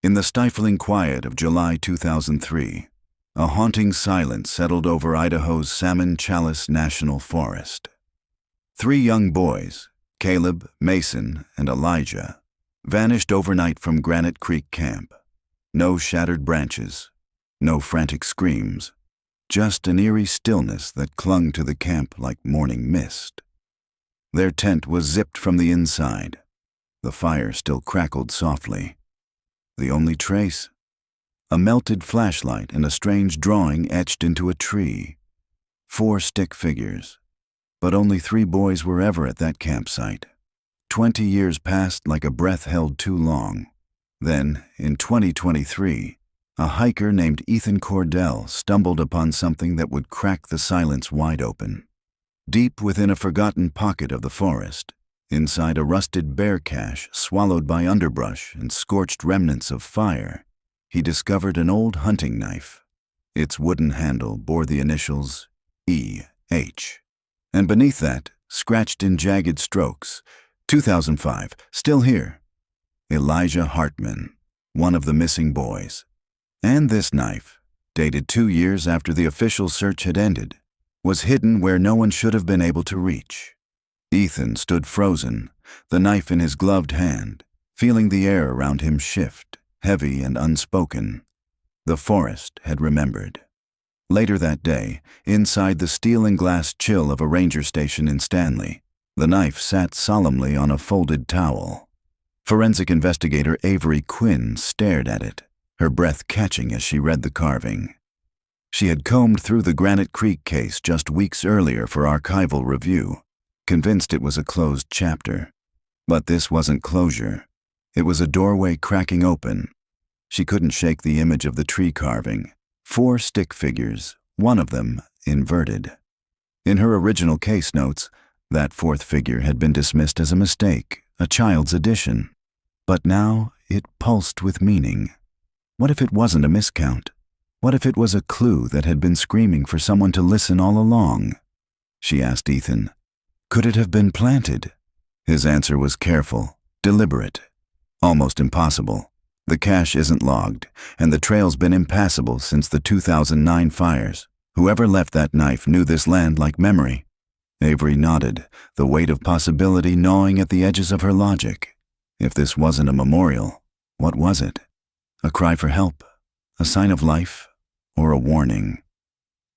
In the stifling quiet of July 2003, a haunting silence settled over Idaho's Salmon Chalice National Forest. 3 young boys, Caleb, Mason, and Elijah, vanished overnight from Granite Creek Camp. No shattered branches, no frantic screams, just an eerie stillness that clung to the camp like morning mist. Their tent was zipped from the inside. The fire still crackled softly. The only trace? A melted flashlight and a strange drawing etched into a tree. 4 stick figures. But only 3 boys were ever at that campsite. 20 years passed like a breath held too long. Then, in 2023, a hiker named Ethan Cordell stumbled upon something that would crack the silence wide open. Deep within a forgotten pocket of the forest, inside a rusted bear cache swallowed by underbrush and scorched remnants of fire, he discovered an old hunting knife. Its wooden handle bore the initials E.H. And beneath that, scratched in jagged strokes, 2005, still here, Elijah Hartman, one of the missing boys. And this knife, dated 2 years after the official search had ended, was hidden where no one should have been able to reach. Ethan stood frozen, the knife in his gloved hand, feeling the air around him shift, heavy and unspoken. The forest had remembered. Later that day, inside the steel and glass chill of a ranger station in Stanley, the knife sat solemnly on a folded towel. Forensic investigator Avery Quinn stared at it, her breath catching as she read the carving. She had combed through the Granite Creek case just weeks earlier for archival review, convinced it was a closed chapter. But this wasn't closure. It was a doorway cracking open. She couldn't shake the image of the tree carving. 4 stick figures, one of them inverted. In her original case notes, that 4th figure had been dismissed as a mistake, a child's addition. But now it pulsed with meaning. What if it wasn't a miscount? What if it was a clue that had been screaming for someone to listen all along? She asked Ethan. Could it have been planted? His answer was careful, deliberate. Almost impossible. The cache isn't logged, and the trail's been impassable since the 2009 fires. Whoever left that knife knew this land like memory. Avery nodded, the weight of possibility gnawing at the edges of her logic. If this wasn't a memorial, what was it? A cry for help? A sign of life? Or a warning?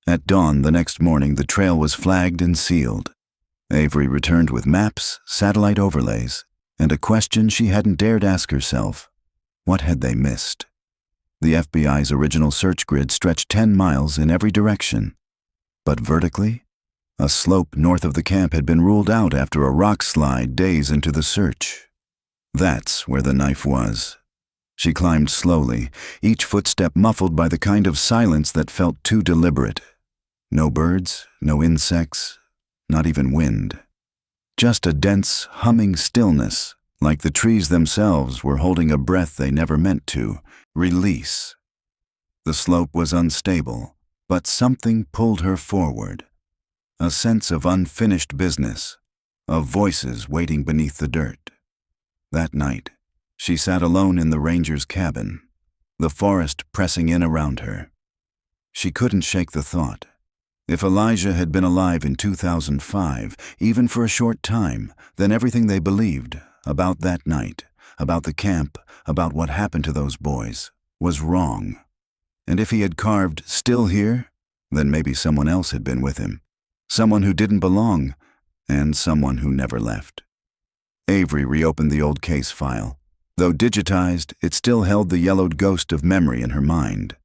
At dawn the next morning, the trail was flagged and sealed. Avery returned with maps, satellite overlays, and a question she hadn't dared ask herself. What had they missed? The FBI's original search grid stretched 10 miles in every direction. But vertically? A slope north of the camp had been ruled out after a rock slide days into the search. That's where the knife was. She climbed slowly, each footstep muffled by the kind of silence that felt too deliberate. No birds, no insects, not even wind. Just a dense, humming stillness, like the trees themselves were holding a breath they never meant to, release. The slope was unstable, but something pulled her forward. A sense of unfinished business, of voices waiting beneath the dirt. That night, she sat alone in the ranger's cabin, the forest pressing in around her. She couldn't shake the thought. If Elijah had been alive in 2005, even for a short time, then everything they believed about that night, about the camp, about what happened to those boys, was wrong. And if he had carved "still here," then maybe someone else had been with him. Someone who didn't belong, and someone who never left. Avery reopened the old case file. Though digitized, it still held the yellowed ghost of memory in her mind.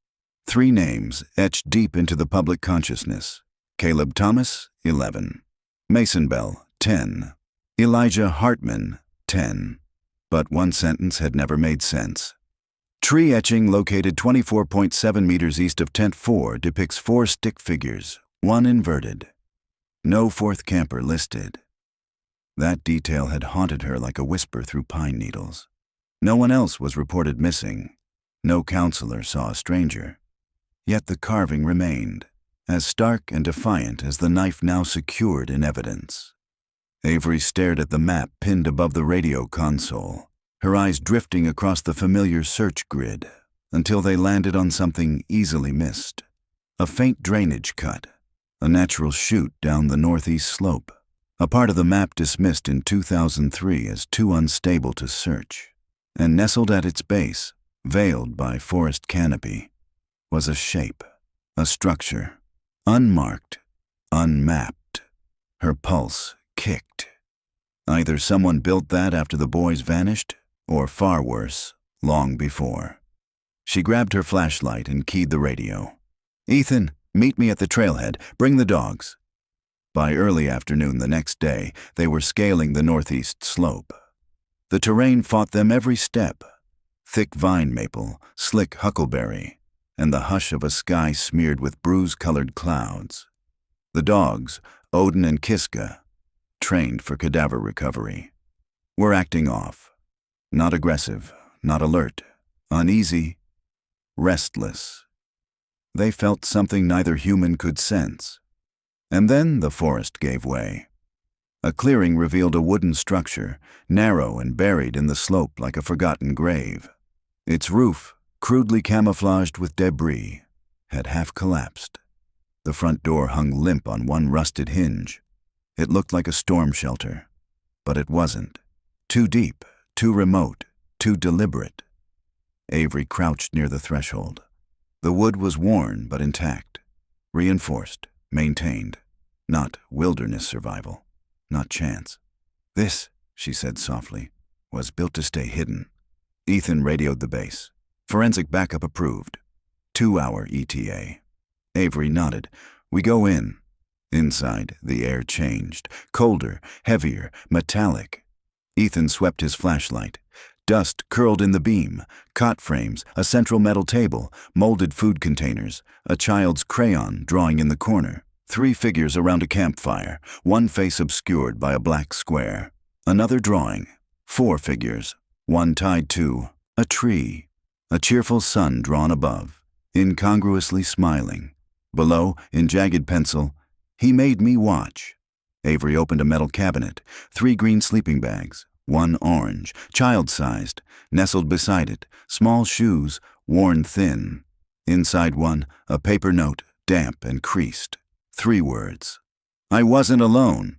3 names etched deep into the public consciousness. Caleb Thomas, 11. Mason Bell, 10. Elijah Hartman, 10. But one sentence had never made sense. Tree etching located 24.7 meters east of Tent 4 depicts 4 stick figures, 1 inverted. No 4th camper listed. That detail had haunted her like a whisper through pine needles. No one else was reported missing. No counselor saw a stranger. Yet the carving remained, as stark and defiant as the knife now secured in evidence. Avery stared at the map pinned above the radio console. her eyes drifting across the familiar search grid until they landed on something easily missed. A faint drainage cut, a natural chute down the northeast slope, a part of the map dismissed in 2003 as too unstable to search. And nestled at its base, veiled by forest canopy, was a shape, a structure, unmarked, unmapped. Her pulse kicked. Either someone built that after the boys vanished, or far worse, long before. She grabbed her flashlight and keyed the radio. "Ethan, meet me at the trailhead. Bring the dogs." By early afternoon the next day, they were scaling the northeast slope. The terrain fought them every step. Thick vine maple, slick huckleberry, and the hush of a sky smeared with bruise-colored clouds. The dogs, Odin and Kiska, trained for cadaver recovery, were acting off. Not aggressive, not alert, uneasy, restless. They felt something neither human could sense. And then the forest gave way. A clearing revealed a wooden structure, narrow and buried in the slope like a forgotten grave. Its roof, crudely camouflaged with debris, had half collapsed. The front door hung limp on one rusted hinge. It looked like a storm shelter, but it wasn't. Too deep, too remote, too deliberate. Avery crouched near the threshold. The wood was worn but intact, reinforced, maintained, not wilderness survival. Not chance. "This," she said softly, "was built to stay hidden." Ethan radioed the base. "Forensic backup approved. 2-hour ETA." Avery nodded. "We go in." Inside, the air changed. Colder, heavier, metallic. Ethan swept his flashlight. Dust curled in the beam. Cot frames, a central metal table, molded food containers, a child's crayon drawing in the corner. 3 figures around a campfire, one face obscured by a black square. Another drawing. 4 figures, one tied to a tree. A cheerful sun drawn above, incongruously smiling. Below, in jagged pencil, "He made me watch." Avery opened a metal cabinet. 3 green sleeping bags, 1 orange, child-sized, nestled beside it, small shoes, worn thin. Inside one, a paper note, damp and creased. 3 words. "I wasn't alone,"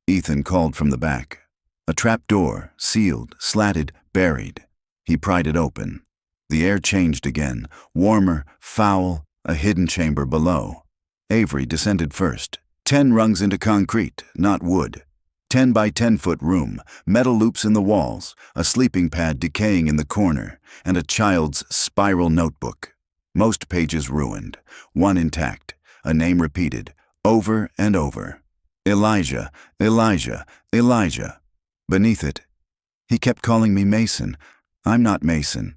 Ethan called from the back. A trap door, sealed, slatted, buried. He pried it open. The air changed again, warmer, foul, a hidden chamber below. Avery descended first. 10 rungs into concrete, not wood. 10 by 10-foot room, metal loops in the walls, a sleeping pad decaying in the corner, and a child's spiral notebook. Most pages ruined, one intact, a name repeated, over and over. "Elijah, Elijah, Elijah." Beneath it, "He kept calling me Mason. I'm not Mason."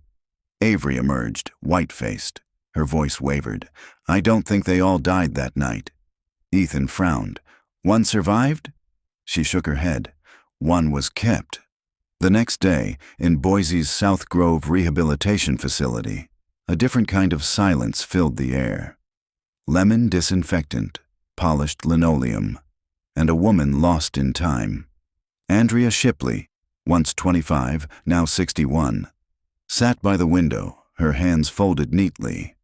Avery emerged, white-faced. Her voice wavered. "I don't think they all died that night." Ethan frowned. "One survived?" She shook her head. "One was kept." The next day, in Boise's South Grove Rehabilitation Facility, a different kind of silence filled the air. Lemon disinfectant, polished linoleum, and a woman lost in time. Andrea Shipley, once 25, now 61, sat by the window, her hands folded neatly.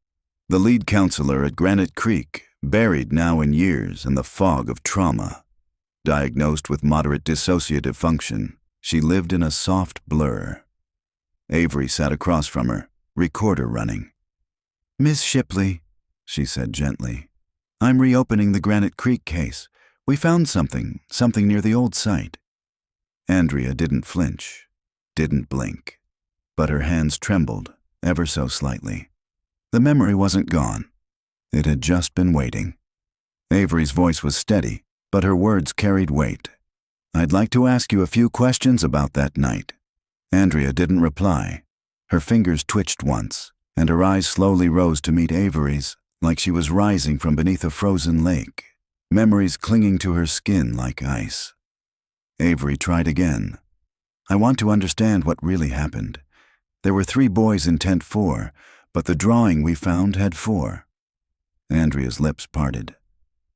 The lead counselor at Granite Creek, buried now in years in the fog of trauma. Diagnosed with moderate dissociative function, she lived in a soft blur. Avery sat across from her, recorder running. "Miss Shipley," she said gently, "I'm reopening the Granite Creek case. We found something near the old site." Andrea didn't flinch, didn't blink, but her hands trembled ever so slightly. The memory wasn't gone. It had just been waiting. Avery's voice was steady, but her words carried weight. "I'd like to ask you a few questions about that night." Andrea didn't reply. Her fingers twitched once, and her eyes slowly rose to meet Avery's, like she was rising from beneath a frozen lake, memories clinging to her skin like ice. Avery tried again. "I want to understand what really happened. There were 3 boys in tent 4, but the drawing we found had 4. Andrea's lips parted.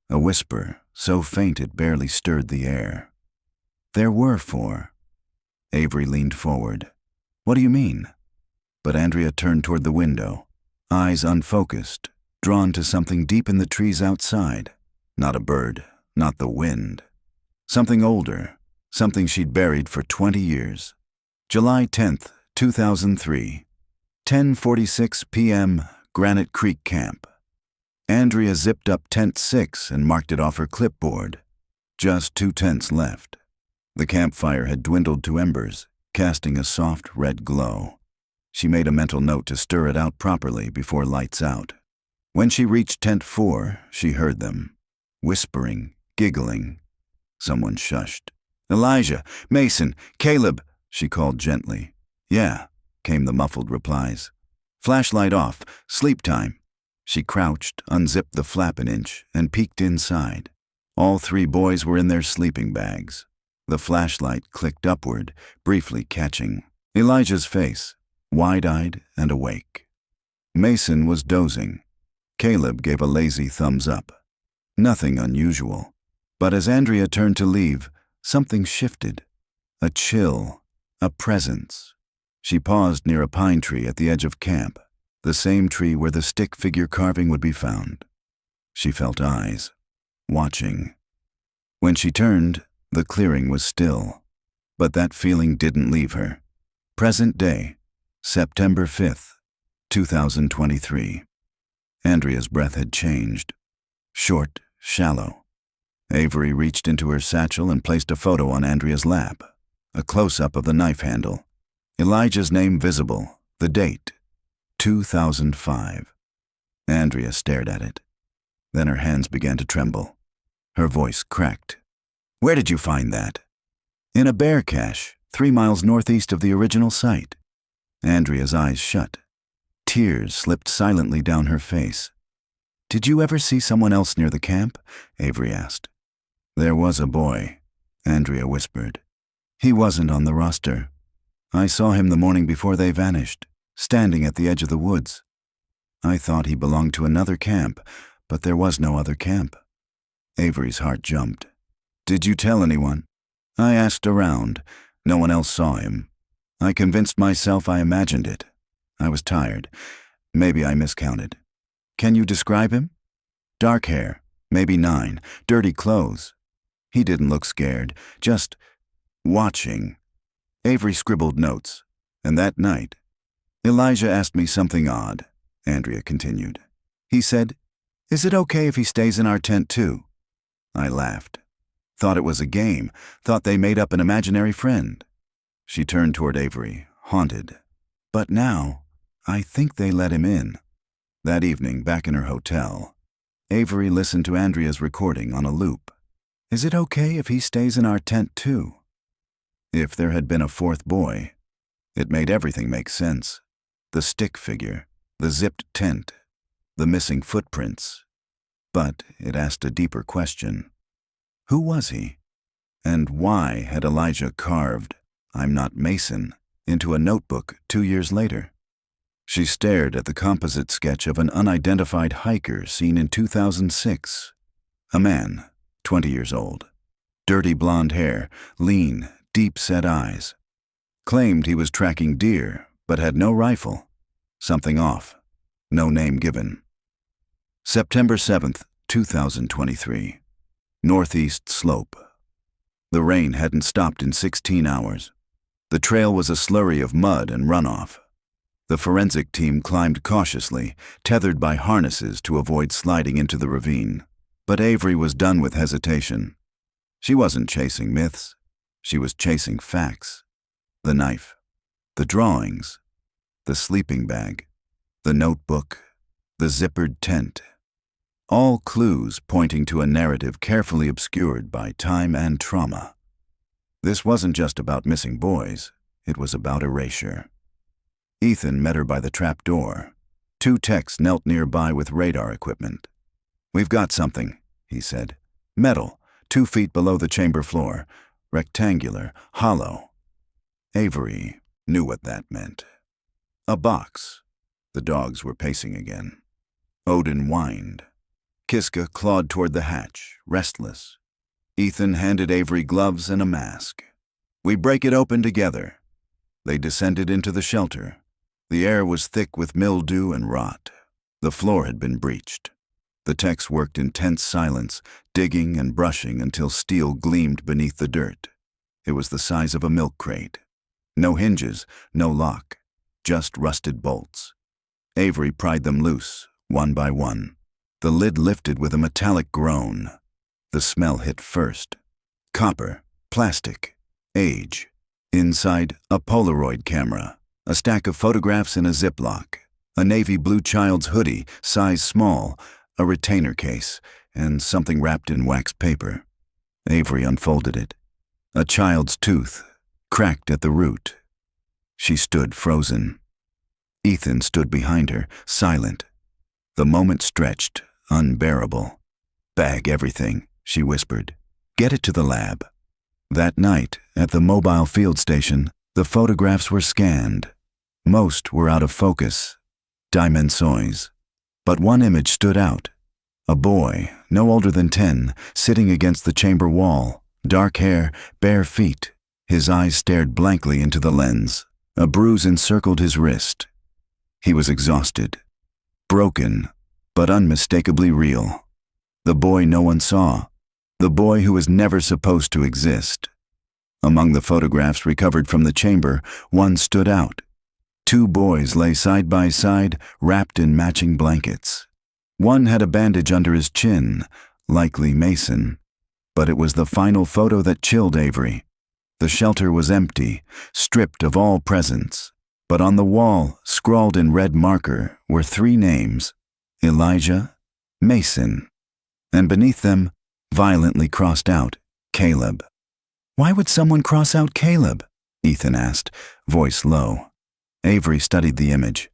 A whisper, so faint it barely stirred the air. "There were 4. Avery leaned forward. What do you mean? But Andrea turned toward the window, eyes unfocused, drawn to something deep in the trees outside. Not a bird, not the wind. Something older, something she'd buried for 20 years. July 10th, 2003, 10:46 p.m., Granite Creek Camp. Andrea zipped up tent 6 and marked it off her clipboard. Just 2 tents left. The campfire had dwindled to embers, casting a soft red glow. She made a mental note to stir it out properly before lights out. When she reached tent 4, she heard them, whispering, giggling. Someone shushed. "Elijah, Mason, Caleb," she called gently. "Yeah," came the muffled replies. "Flashlight off, sleep time." She crouched, unzipped the flap an inch, and peeked inside. All 3 boys were in their sleeping bags. The flashlight clicked upward, briefly catching Elijah's face, wide-eyed and awake. Mason was dozing. Caleb gave a lazy thumbs up. Nothing unusual. But as Andrea turned to leave, something shifted. A chill, a presence. She paused near a pine tree at the edge of camp, the same tree where the stick figure carving would be found. She felt eyes, watching. When she turned, the clearing was still. But that feeling didn't leave her. Present day, September 5th, 2023. Andrea's breath had changed. Short, shallow. Avery reached into her satchel and placed a photo on Andrea's lap. A close-up of the knife handle. Elijah's name visible. The date, 2005. Andrea stared at it. Then her hands began to tremble. Her voice cracked. "Where did you find that?" "In a bear cache, 3 miles northeast of the original site." Andrea's eyes shut. Tears slipped silently down her face. "Did you ever see someone else near the camp?" Avery asked. "There was a boy," Andrea whispered. "He wasn't on the roster. I saw him the morning before they vanished, standing at the edge of the woods. I thought he belonged to another camp, but there was no other camp." Avery's heart jumped. "Did you tell anyone?" "I asked around. No one else saw him. I convinced myself I imagined it. I was tired. Maybe I miscounted." "Can you describe him?" "Dark hair, maybe 9, dirty clothes. He didn't look scared, just watching." Avery scribbled notes. "And that night, Elijah asked me something odd," Andrea continued. "He said, 'Is it okay if he stays in our tent too?' I laughed. Thought it was a game, thought they made up an imaginary friend." She turned toward Avery, haunted. "But now, I think they let him in." That evening, back in her hotel, Avery listened to Andrea's recording on a loop. "Is it okay if he stays in our tent too?" If there had been a 4th boy, it made everything make sense. The stick figure, the zipped tent, the missing footprints. But it asked a deeper question. Who was he? And why had Elijah carved "I'm not Mason" into a notebook 2 years later? She stared at the composite sketch of an unidentified hiker seen in 2006. A man, 20 years old. Dirty blonde hair, lean, deep-set eyes. Claimed he was tracking deer, but had no rifle. Something off. No name given. September 7th, 2023. Northeast slope. The rain hadn't stopped in 16 hours. The trail was a slurry of mud and runoff. The forensic team climbed cautiously, tethered by harnesses to avoid sliding into the ravine. But Avery was done with hesitation. She wasn't chasing myths. She was chasing facts. The knife, the drawings, the sleeping bag, the notebook, the zippered tent. All clues pointing to a narrative carefully obscured by time and trauma. This wasn't just about missing boys. It was about erasure. Ethan met her by the trap door. 2 techs knelt nearby with radar equipment. "We've got something," he said. "Metal, 2 feet below the chamber floor. Rectangular, hollow." Avery knew what that meant. A box. The dogs were pacing again. Odin whined. Kiska clawed toward the hatch, restless. Ethan handed Avery gloves and a mask. "We break it open together." They descended into the shelter. The air was thick with mildew and rot. The floor had been breached. The techs worked in tense silence, digging and brushing until steel gleamed beneath the dirt. It was the size of a milk crate. No hinges, no lock, just rusted bolts. Avery pried them loose, one by one. The lid lifted with a metallic groan. The smell hit first. Copper, plastic, age. Inside, a Polaroid camera, a stack of photographs in a Ziploc, a navy blue child's hoodie, size small, a retainer case, and something wrapped in wax paper. Avery unfolded it. A child's tooth, cracked at the root. She stood frozen. Ethan stood behind her, silent. The moment stretched, unbearable. "Bag everything," she whispered. "Get it to the lab." That night, at the mobile field station, the photographs were scanned. Most were out of focus, dimensois. But one image stood out. A boy, no older than 10, sitting against the chamber wall, dark hair, bare feet. His eyes stared blankly into the lens. A bruise encircled his wrist. He was exhausted, broken, but unmistakably real. The boy no one saw. The boy who was never supposed to exist. Among the photographs recovered from the chamber, one stood out. 2 boys lay side by side, wrapped in matching blankets. One had a bandage under his chin, likely Mason. But it was the final photo that chilled Avery. The shelter was empty, stripped of all presence. But on the wall, scrawled in red marker, were 3 names: Elijah, Mason, and beneath them, violently crossed out, Caleb. "Why would someone cross out Caleb?" Ethan asked, voice low. Avery studied the image.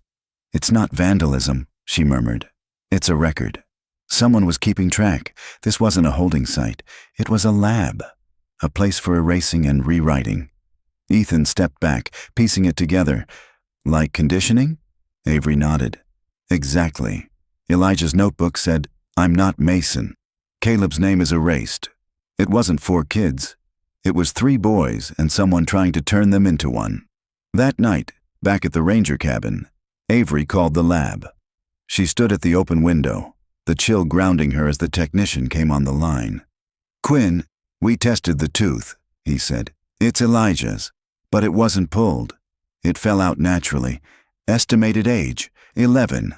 "It's not vandalism," she murmured. "It's a record. Someone was keeping track. This wasn't a holding site. It was a lab, a place for erasing and rewriting." Ethan stepped back, piecing it together. "Like conditioning?" Avery nodded. "Exactly. Elijah's notebook said, 'I'm not Mason.' Caleb's name is erased. It wasn't 4 kids. It was 3 boys and someone trying to turn them into one." That night, back at the ranger cabin, Avery called the lab. She stood at the open window, the chill grounding her as the technician came on the line. "Quinn, we tested the tooth," he said. "It's Elijah's, but it wasn't pulled. It fell out naturally. Estimated age, 11.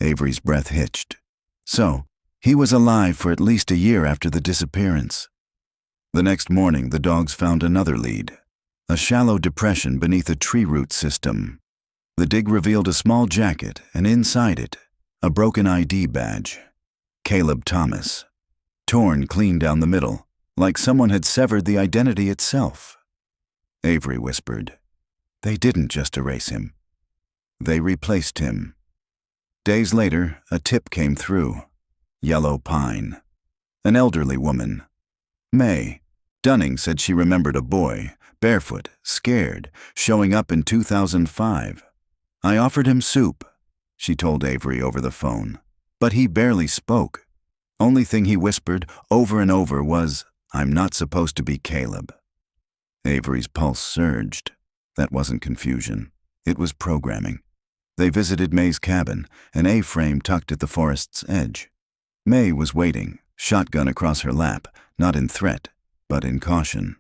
Avery's breath hitched. So, he was alive for at least a year after the disappearance. The next morning, the dogs found another lead. A shallow depression beneath a tree root system. The dig revealed a small jacket, and inside it, a broken ID badge. Caleb Thomas. Torn clean down the middle, like someone had severed the identity itself. Avery whispered. "They didn't just erase him. They replaced him." Days later, a tip came through. Yellow pine. An elderly woman. May. Dunning said she remembered a boy, barefoot, scared, showing up in 2005. "I offered him soup," she told Avery over the phone. But he barely spoke. Only thing he whispered over and over was, "I'm not supposed to be Caleb." Avery's pulse surged. That wasn't confusion. It was programming. They visited May's cabin, an A-frame tucked at the forest's edge. May was waiting, shotgun across her lap, not in threat, but in caution.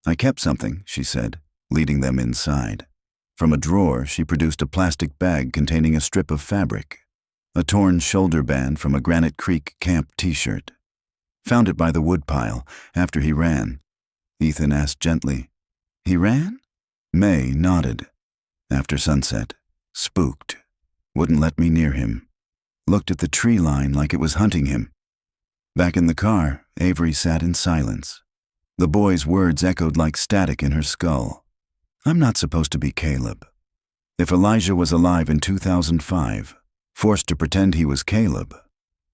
"I kept something," she said, leading them inside. From a drawer, she produced a plastic bag containing a strip of fabric, a torn shoulder band from a Granite Creek camp t-shirt. "Found it by the woodpile, after he ran." Ethan asked gently, "He ran?" May nodded. "After sunset. Spooked. Wouldn't let me near him. Looked at the tree line like it was hunting him." Back in the car, Avery sat in silence. The boy's words echoed like static in her skull. "I'm not supposed to be Caleb." If Elijah was alive in 2005, forced to pretend he was Caleb,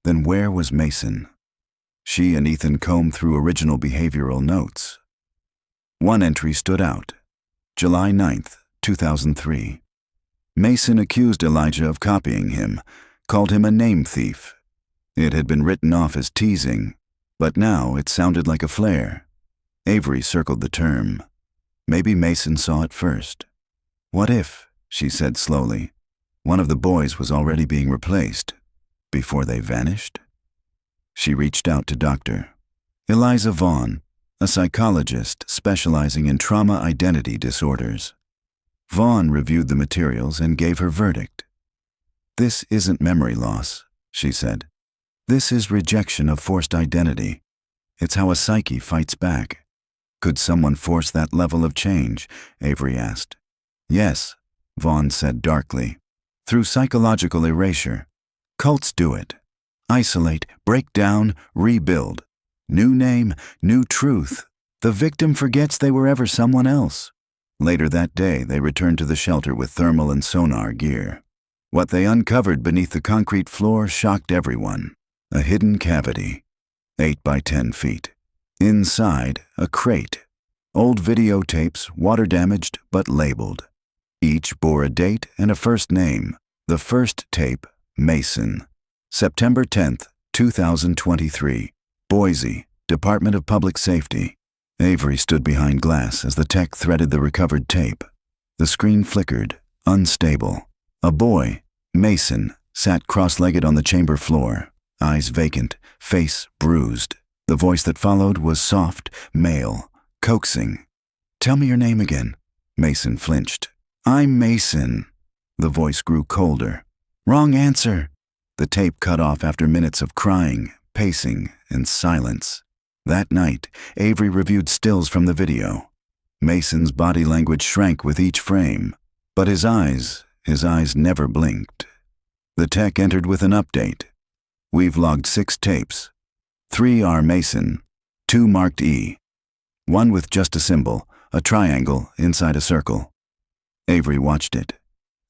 then where was Mason? She and Ethan combed through original behavioral notes. One entry stood out. July 9th, 2003. Mason accused Elijah of copying him, called him a name thief. It had been written off as teasing, but now it sounded like a flare. Avery circled the term. Maybe Mason saw it first. What if, she said slowly, one of the boys was already being replaced before they vanished? She reached out to Dr. Eliza Vaughn, a psychologist specializing in trauma identity disorders. Vaughn reviewed the materials and gave her verdict. "This isn't memory loss," she said. "This is rejection of forced identity. It's how a psyche fights back." "Could someone force that level of change?" Avery asked. "Yes," Vaughn said darkly. "Through psychological erasure. Cults do it. Isolate, break down, rebuild. New name, new truth. The victim forgets they were ever someone else." Later that day, they returned to the shelter with thermal and sonar gear. What they uncovered beneath the concrete floor shocked everyone. A hidden cavity, 8 by 10 feet. Inside, a crate. Old videotapes, water-damaged but labeled. Each bore a date and a first name. The first tape, Mason. September 10th, 2023. Boise, Department of Public Safety. Avery stood behind glass as the tech threaded the recovered tape. The screen flickered, unstable. A boy, Mason, sat cross-legged on the chamber floor, eyes vacant, face bruised. The voice that followed was soft, male, coaxing. "Tell me your name again." Mason flinched. "I'm Mason." The voice grew colder. "Wrong answer." The tape cut off after minutes of crying, pacing, and silence. That night, Avery reviewed stills from the video. Mason's body language shrank with each frame, but his eyes never blinked. The tech entered with an update. "We've logged 6 tapes. 3 are Mason, 2 marked E. 1 with just a symbol, a triangle inside a circle." Avery watched it.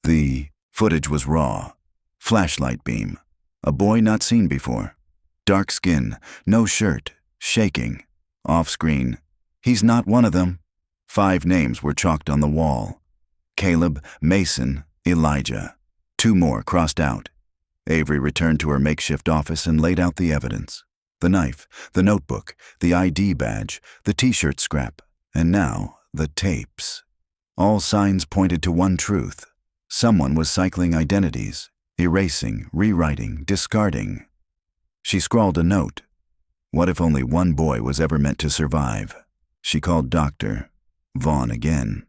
The footage was raw. Flashlight beam. A boy not seen before. Dark skin, no shirt, shaking. Off-screen. "He's not one of them." 5 names were chalked on the wall. Caleb, Mason, Elijah. 2 more crossed out. Avery returned to her makeshift office and laid out the evidence. The knife, the notebook, the ID badge, the t-shirt scrap, and now the tapes. All signs pointed to one truth. Someone was cycling identities, erasing, rewriting, discarding. She scrawled a note. What if only one boy was ever meant to survive? She called Dr. Vaughn again.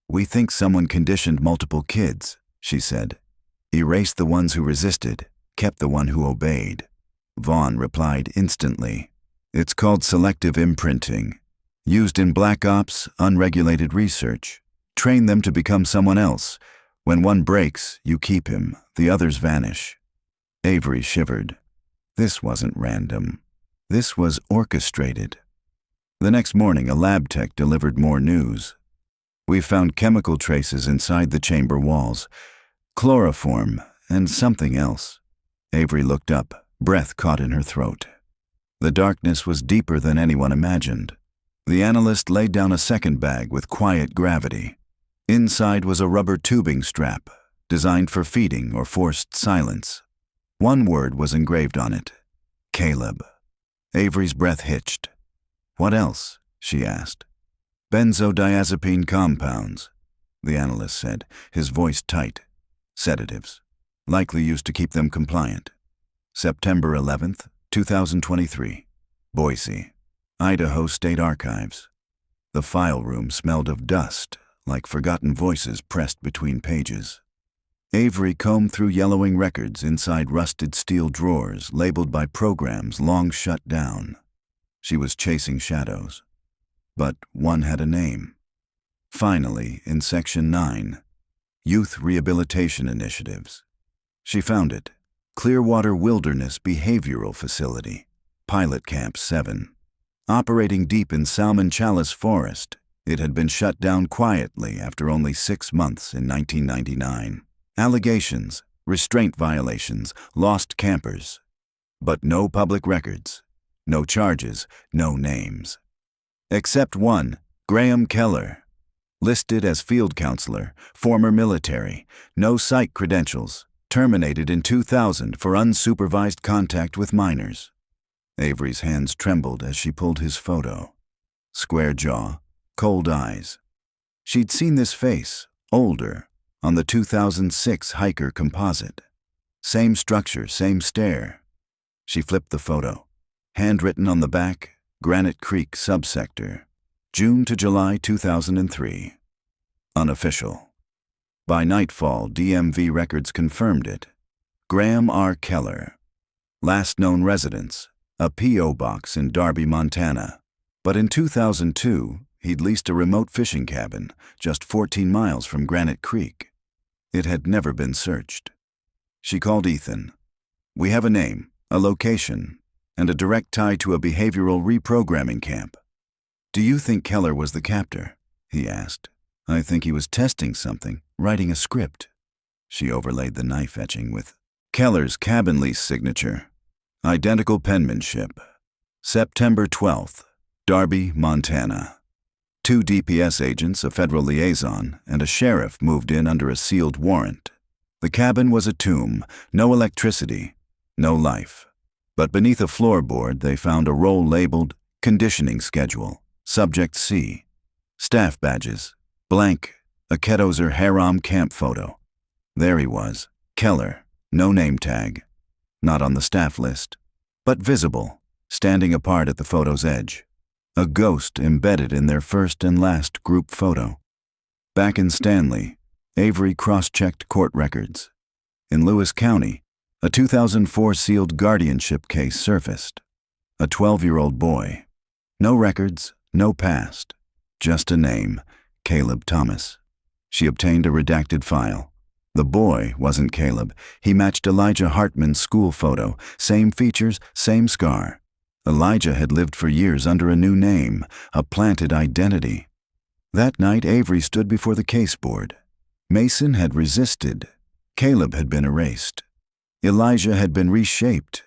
"We think someone conditioned multiple kids," she said. "Erased the ones who resisted, kept the one who obeyed." Vaughn replied instantly. "It's called selective imprinting. Used in black ops, unregulated research. Train them to become someone else. When one breaks, you keep him, the others vanish." Avery shivered. This wasn't random. This was orchestrated. The next morning, a lab tech delivered more news. "We found chemical traces inside the chamber walls. Chloroform and something else." Avery looked up, breath caught in her throat. The darkness was deeper than anyone imagined. The analyst laid down a second bag with quiet gravity. Inside was a rubber tubing strap, designed for feeding or forced silence. One word was engraved on it: Caleb. Avery's breath hitched. "What else?" she asked. "Benzodiazepine compounds," the analyst said, his voice tight. "Sedatives, likely used to keep them compliant." September 11th, 2023. Boise, Idaho State Archives. The file room smelled of dust, like forgotten voices pressed between pages. Avery combed through yellowing records inside rusted steel drawers labeled by programs long shut down. She was chasing shadows, but one had a name. Finally, in Section 9, Youth Rehabilitation Initiatives. She found it: Clearwater Wilderness Behavioral Facility, Pilot Camp 7. Operating deep in Salmon Chalice Forest, it had been shut down quietly after only 6 months in 1999. Allegations, restraint violations, lost campers. But no public records, no charges, no names. Except one, Graham Keller. Listed as field counselor, former military, no psych credentials, terminated in 2000 for unsupervised contact with minors. Avery's hands trembled as she pulled his photo. Square jaw, cold eyes. She'd seen this face, older, on the 2006 Hiker composite. Same structure, same stare. She flipped the photo. Handwritten on the back, Granite Creek subsector, June to July 2003. Unofficial. By nightfall, DMV records confirmed it. Graham R. Keller. Last known residence, a P.O. box in Darby, Montana. But in 2002, he'd leased a remote fishing cabin just 14 miles from Granite Creek. It had never been searched. She called Ethan. "We have a name, a location, and a direct tie to a behavioral reprogramming camp." "Do you think Keller was the captor?" he asked. "I think he was testing something, writing a script." She overlaid the knife etching with Keller's cabin lease signature. Identical penmanship. September 12th, Darby, Montana. 2 DPS agents, a federal liaison, and a sheriff moved in under a sealed warrant. The cabin was a tomb, no electricity, no life. But beneath a floorboard, they found a roll labeled Conditioning Schedule, Subject C. Staff badges, blank, a Ketozer Haram camp photo. There he was, Keller, no name tag. Not on the staff list, but visible, standing apart at the photo's edge. A ghost embedded in their first and last group photo. Back in Stanley, Avery cross-checked court records. In Lewis County, a 2004 sealed guardianship case surfaced. A 12-year-old boy. No records, no past. Just a name, Caleb Thomas. She obtained a redacted file. The boy wasn't Caleb. He matched Elijah Hartman's school photo. Same features, same scar. Elijah had lived for years under a new name, a planted identity. That night, Avery stood before the case board. Mason had resisted. Caleb had been erased. Elijah had been reshaped.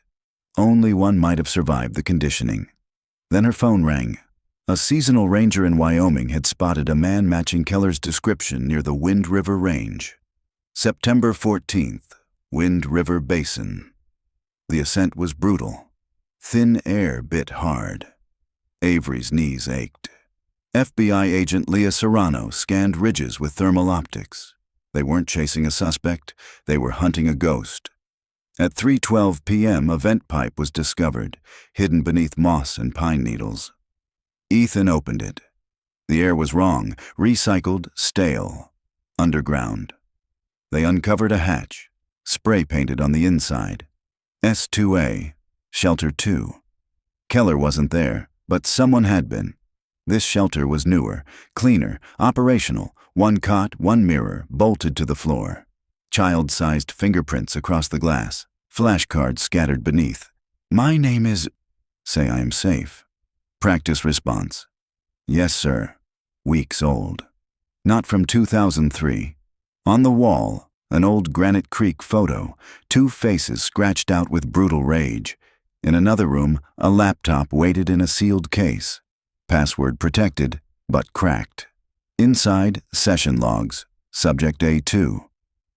Only one might have survived the conditioning. Then her phone rang. A seasonal ranger in Wyoming had spotted a man matching Keller's description near the Wind River Range. September 14th, Wind River Basin. The ascent was brutal. Thin air bit hard. Avery's knees ached. FBI agent Leah Serrano scanned ridges with thermal optics. They weren't chasing a suspect, they were hunting a ghost. At 3:12 p.m., a vent pipe was discovered, hidden beneath moss and pine needles. Ethan opened it. The air was wrong, recycled, stale, underground. They uncovered a hatch, spray painted on the inside. S2A. Shelter 2. Keller wasn't there, but someone had been. This shelter was newer, cleaner, operational, 1 cot, 1 mirror, bolted to the floor. Child-sized fingerprints across the glass, flashcards scattered beneath. "My name is..." "Say I am safe." Practice response. "Yes, sir." Weeks old. Not from 2003. On the wall, an old Granite Creek photo, 2 faces scratched out with brutal rage. In another room, a laptop waited in a sealed case. Password protected, but cracked. Inside, session logs. Subject A2.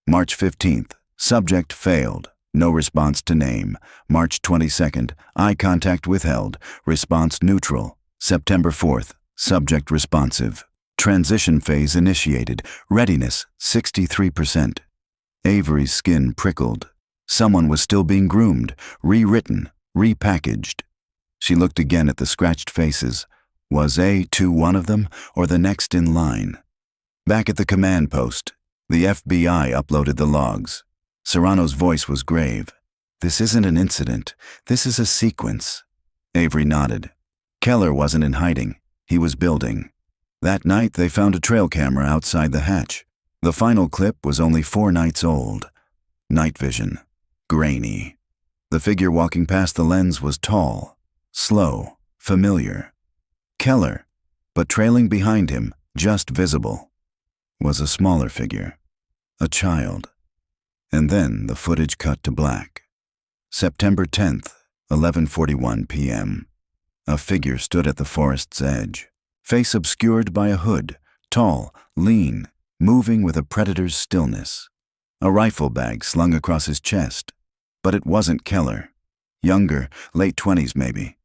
March 15th. Subject failed. No response to name. March 22nd. Eye contact withheld. Response neutral. September 4th. Subject responsive. Transition phase initiated. Readiness 63%. Avery's skin prickled. Someone was still being groomed, rewritten, repackaged. She looked again at the scratched faces. Was A2 one of them, or the next in line? Back at the command post, the FBI uploaded the logs. Serrano's voice was grave. "This isn't an incident. This is a sequence." Avery nodded. Keller wasn't in hiding. He was building. That night, they found a trail camera outside the hatch. The final clip was only 4 nights old. Night vision. Grainy. The figure walking past the lens was tall, slow, familiar. Keller, but trailing behind him, just visible, was a smaller figure. A child. And then the footage cut to black. September 10th, 11:41 p.m. A figure stood at the forest's edge, face obscured by a hood, tall, lean, moving with a predator's stillness. A rifle bag slung across his chest. But it wasn't Keller. Younger, late 20s maybe.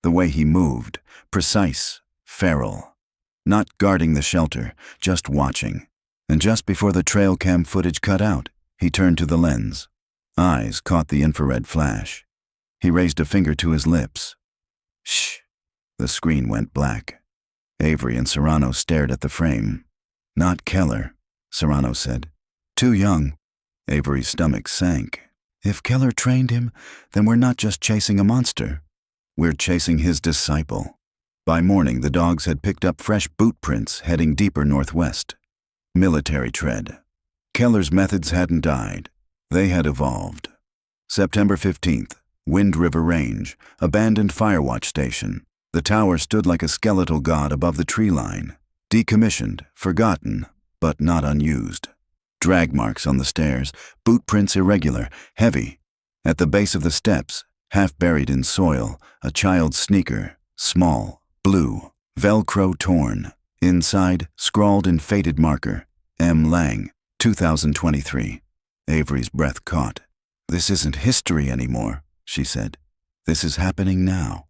The way he moved, precise, feral. Not guarding the shelter, just watching. And just before the trail cam footage cut out, he turned to the lens. Eyes caught the infrared flash. He raised a finger to his lips. Shh. The screen went black. Avery and Serrano stared at the frame. Not Keller, Serrano said. Too young. Avery's stomach sank. If Keller trained him, then we're not just chasing a monster. We're chasing his disciple. By morning, the dogs had picked up fresh boot prints heading deeper northwest. Military tread. Keller's methods hadn't died. They had evolved. September 15th, Wind River Range, abandoned firewatch station. The tower stood like a skeletal god above the tree line. Decommissioned, forgotten, but not unused. Drag marks on the stairs, boot prints irregular, heavy. At the base of the steps, half buried in soil, a child's sneaker, small, blue, Velcro torn. Inside, scrawled in faded marker, M. Lang, 2023. Avery's breath caught. This isn't history anymore, she said. This is happening now.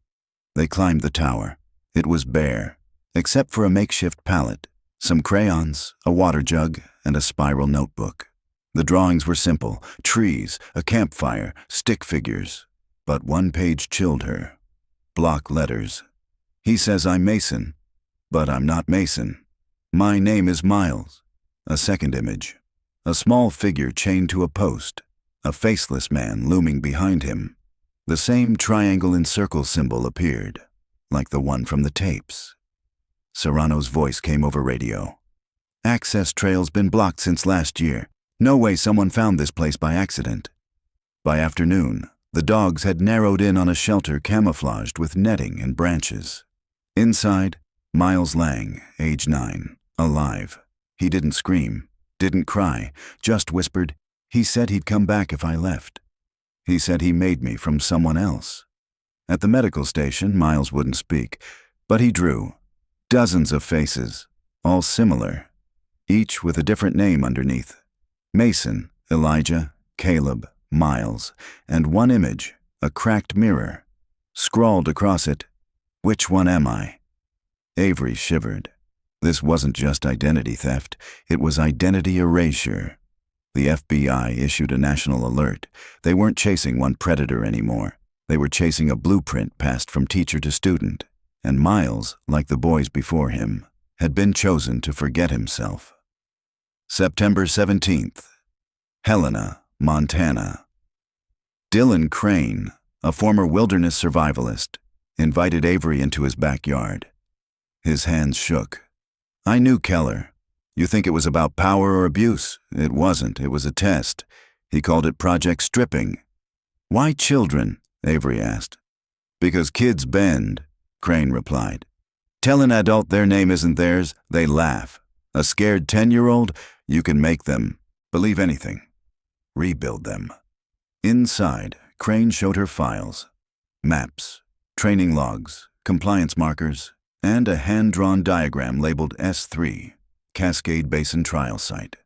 They climbed the tower. It was bare, except for a makeshift pallet, some crayons, a water jug, and a spiral notebook. The drawings were simple: trees, a campfire, stick figures. But one page chilled her. Block letters. He says I'm Mason, but I'm not Mason. My name is Miles. A second image. A small figure chained to a post, a faceless man looming behind him. The same triangle in circle symbol appeared, like the one from the tapes. Serrano's voice came over radio. Access trail's been blocked since last year. No way someone found this place by accident. By afternoon, the dogs had narrowed in on a shelter camouflaged with netting and branches. Inside, Miles Lang, age 9, alive. He didn't scream, didn't cry, just whispered, "He said he'd come back if I left. He said he made me from someone else." At the medical station, Miles wouldn't speak, but he drew. Dozens of faces, all similar, each with a different name underneath. Mason, Elijah, Caleb, Miles, and one image, a cracked mirror. Scrawled across it, "Which one am I?" Avery shivered. This wasn't just identity theft, it was identity erasure. The FBI issued a national alert. They weren't chasing one predator anymore. They were chasing a blueprint passed from teacher to student. And Miles, like the boys before him, had been chosen to forget himself. September 17th. Helena, Montana. Dylan Crane, a former wilderness survivalist, invited Avery into his backyard. His hands shook. "I knew Keller. You think it was about power or abuse? It wasn't. It was a test. He called it Project Stripping." "Why children?" Avery asked. "Because kids bend," Crane replied. "Tell an adult their name isn't theirs, they laugh. A scared 10-year-old, you can make them believe anything. Rebuild them." Inside, Crane showed her files. Maps, training logs, compliance markers, and a hand-drawn diagram labeled S3, Cascade Basin Trial Site.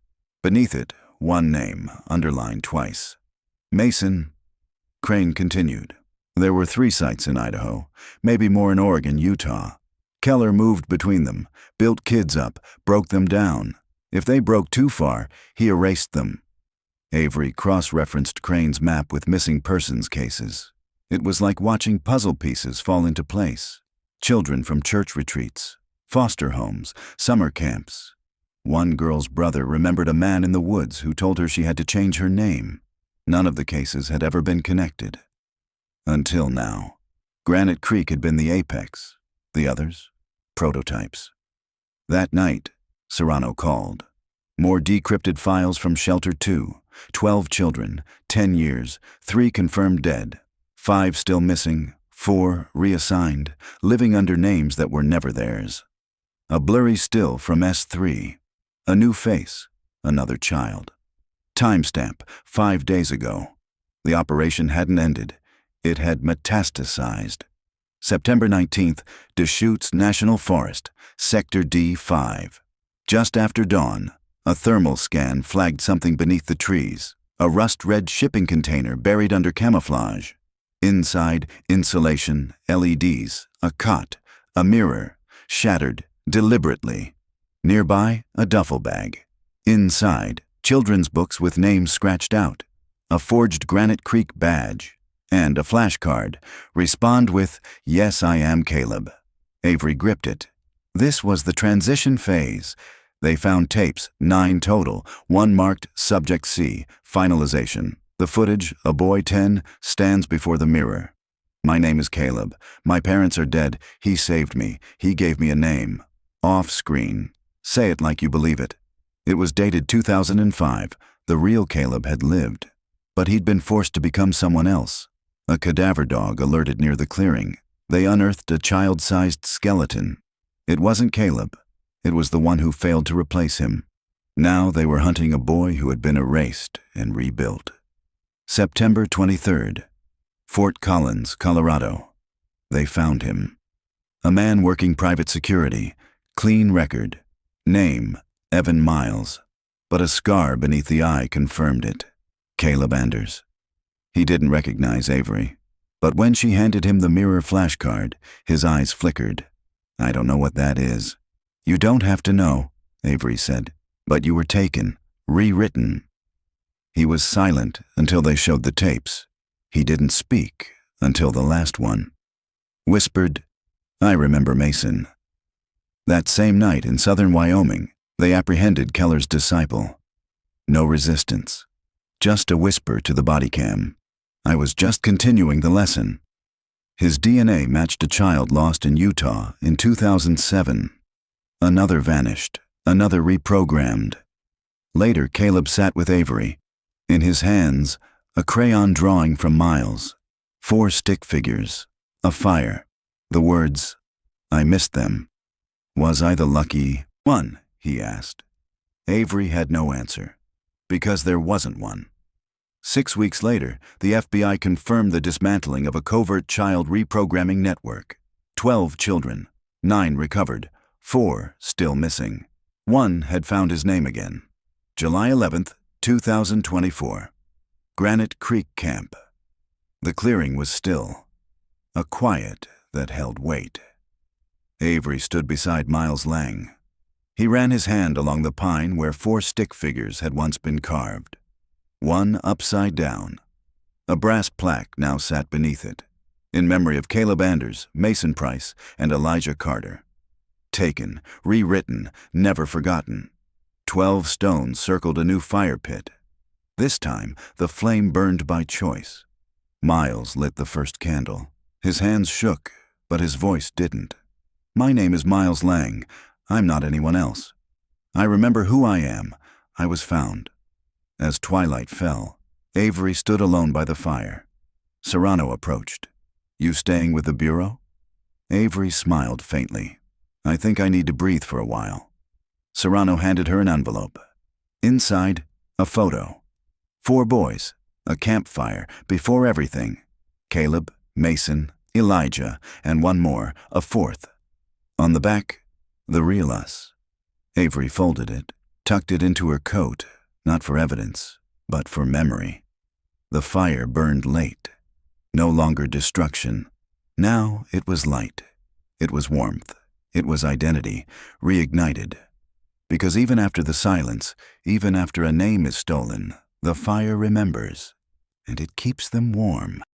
Beneath it, one name, underlined twice. Mason. Crane continued. There were 3 sites in Idaho, maybe more in Oregon, Utah. Keller moved between them, built kids up, broke them down. If they broke too far, he erased them. Avery cross-referenced Crane's map with missing persons cases. It was like watching puzzle pieces fall into place. Children from church retreats, foster homes, summer camps. One girl's brother remembered a man in the woods who told her she had to change her name. None of the cases had ever been connected. Until now. Granite Creek had been the apex. The others, prototypes. That night, Serrano called. More decrypted files from Shelter 2. 12 children, 10 years, 3 confirmed dead, 5 still missing, 4 reassigned, living under names that were never theirs. A blurry still from S3. A new face, another child. Timestamp, 5 days ago. The operation hadn't ended. It had metastasized. September 19th, Deschutes National Forest, Sector D5. Just after dawn, a thermal scan flagged something beneath the trees, a rust-red shipping container buried under camouflage. Inside, insulation, LEDs, a cot, a mirror, shattered, deliberately. Nearby, a duffel bag. Inside, children's books with names scratched out, a forged Granite Creek badge, and a flashcard. Respond with, "Yes, I am Caleb." Avery gripped it. This was the transition phase. They found tapes, 9 total, 1 marked Subject C, finalization. The footage, a boy 10, stands before the mirror. "My name is Caleb. My parents are dead. He saved me. He gave me a name." Off screen. Say it like you believe it. It was dated 2005. The real Caleb had lived, but he'd been forced to become someone else. A cadaver dog alerted near the clearing. They unearthed a child-sized skeleton. It wasn't Caleb. It was the one who failed to replace him. Now they were hunting a boy who had been erased and rebuilt. September 23rd. Fort Collins, Colorado. They found him. A man working private security. Clean record. Name, Evan Miles. But a scar beneath the eye confirmed it. Caleb Anders. He didn't recognize Avery. But when she handed him the mirror flashcard, his eyes flickered. "I don't know what that is." "You don't have to know," Avery said. "But you were taken, rewritten." He was silent until they showed the tapes. He didn't speak until the last one. Whispered, "I remember Mason." That same night in southern Wyoming, they apprehended Keller's disciple. No resistance. Just a whisper to the body cam. "I was just continuing the lesson." His DNA matched a child lost in Utah in 2007. Another vanished, another reprogrammed. Later, Caleb sat with Avery. In his hands, a crayon drawing from Miles. 4 stick figures, a fire. The words, "I missed them." "Was I the lucky one?" he asked. Avery had no answer, because there wasn't one. 6 weeks later, the FBI confirmed the dismantling of a covert child reprogramming network. 12 children, 9 recovered, 4 still missing. 1 had found his name again. July 11th, 2024. Granite Creek Camp. The clearing was still, a quiet that held weight. Avery stood beside Miles Lang. He ran his hand along the pine where 4 stick figures had once been carved. One upside down. A brass plaque now sat beneath it, in memory of Caleb Anders, Mason Price, and Elijah Carter. Taken, rewritten, never forgotten. 12 stones circled a new fire pit. This time, the flame burned by choice. Miles lit the first candle. His hands shook, but his voice didn't. "My name is Miles Lang. I'm not anyone else. I remember who I am. I was found." As twilight fell, Avery stood alone by the fire. Serrano approached. "You staying with the Bureau?" Avery smiled faintly. "I think I need to breathe for a while." Serrano handed her an envelope. Inside, a photo. 4 boys, a campfire, before everything. Caleb, Mason, Elijah, and one more, a 4th. On the back, the real us. Avery folded it, tucked it into her coat, not for evidence, but for memory. The fire burned late. No longer destruction. Now it was light. It was warmth. It was identity, reignited. Because even after the silence, even after a name is stolen, the fire remembers, and it keeps them warm.